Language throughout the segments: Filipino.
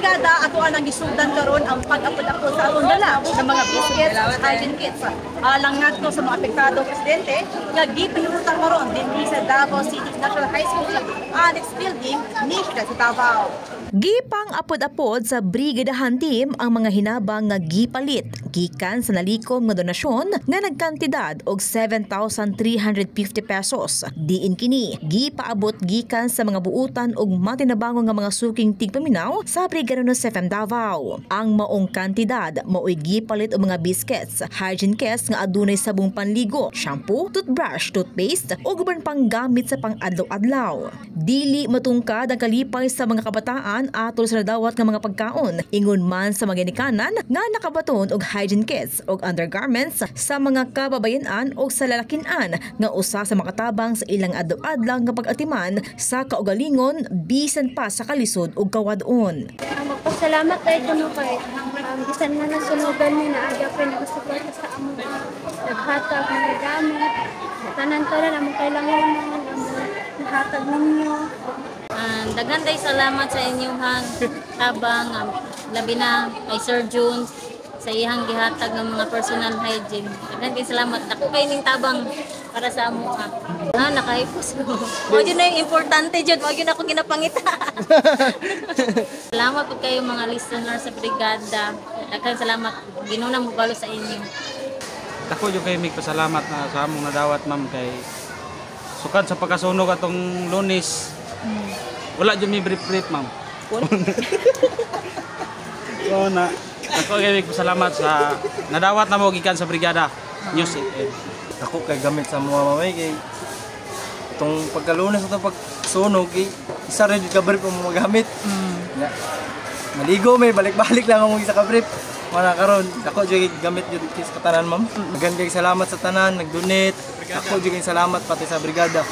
brigada ato ang gisugdan karon ang pag-apod-apod sa atong dala ng mga biscuits at hygiene kits. Alang ngadto sa mga apektado presidente nga gipinutan karon dinhi sa Davao City National High School Annex Building ni sa Davao. Gipang apod-apod sa brigadahan team ang mga hinabang nga gipalit gikan sa nalikom nga donasyon nga nagkantidad og 7,350 pesos. Diin kini gipaabot gikan sa mga buutan og matinabangon nga mga suking tigpaminaw sa Brigada ng FM Davao. Ang maong kantidad mao'y gipalit og mga biscuits, hygiene kits nga adunay sabong panligo, shampoo, toothbrush, toothpaste ug uban pang gamit sa pang-adlaw-adlaw. Dili matungkad ang kalipay sa mga kabataan atol sa nadawat nga mga pagkaon, ingon man sa mga ginikanan nga nakabaton og hygiene kits og undergarments sa mga kababayan-an o sa lalakin-an nga usa sa makatabang sa ilang adlaw-adlaw nga pag-atiman sa kaugalingon bisan pa sa kalisod ug kawadon. Magpasalamat tayo kuno kay bisan nga nasunugan ni na aga pa nagsuporta sa amo. Naghatag ng gamit. Tanan-tanan ang kailangan nahatag ninyo. Daghan tay salamat sa inyong tabang, labi na kay Sir June sa iyang gihatag ng mga personal hygiene. Daghan tay salamat. Ako kay ning tabang para sa amo ha. Nakaipos ko. Mo yun na yung importante jud, mo yun ako ginapangita. Salamat po kayo mga listeners sa brigada. Daghan salamat. Ginuna mo balo sa inyo. Ako yung kay mig pasalamat na sa among nadawat ma'am kay sukad sa pagkasunog atong Lunes. Wala dyan may brief ma'am. So na, ako kay salamat sa nadawat na mo gikan sa brigada News 8. Ako kay gamit sa mga mamay kay itong pagkalunas sa pagsunog kay isa rin ka brief ang mga gamit. Maligo may balik-balik lang ang isa ka brief. Mana karon ako jud gamit jud sa tanan ma'am. Dagan kay salamat sa tanan nag-donate. Ako jud kay salamat pati sa brigada.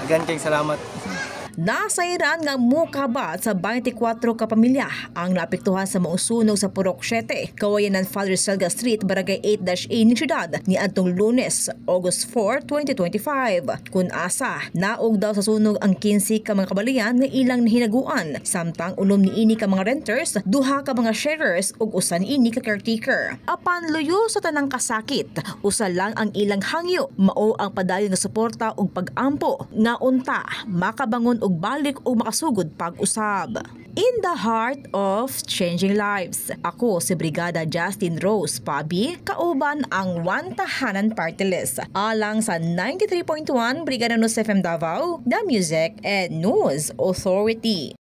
Dagan kay salamat. Nasairan nga mukabat sa 24 ka pamilya ang naapektuhan sa maong sunog sa Purok 7, Kawayanan Father Selga Street, Barangay 8-A ni Ciudad ni adtong Lunes, August 4, 2025. Kun asa, naog daw sa sunog ang 15 ka mga kabalayan nga ilang hinaguan, samtang unom ni ini ka mga renters, duha ka mga sharers ug usa ni ini ka caretaker. Apan luyo sa tanang kasakit, usa lang ang ilang hangyo, mao ang padayon nga suporta ug pag-ampo nga unta makabangon og balik o makasugod pag-usab. In the heart of changing lives, ako si Brigada Justin Rose Pabi, kauban ang One Tahanan Party List. Alang sa 93.1 Brigada News FM Davao, the Music and News Authority.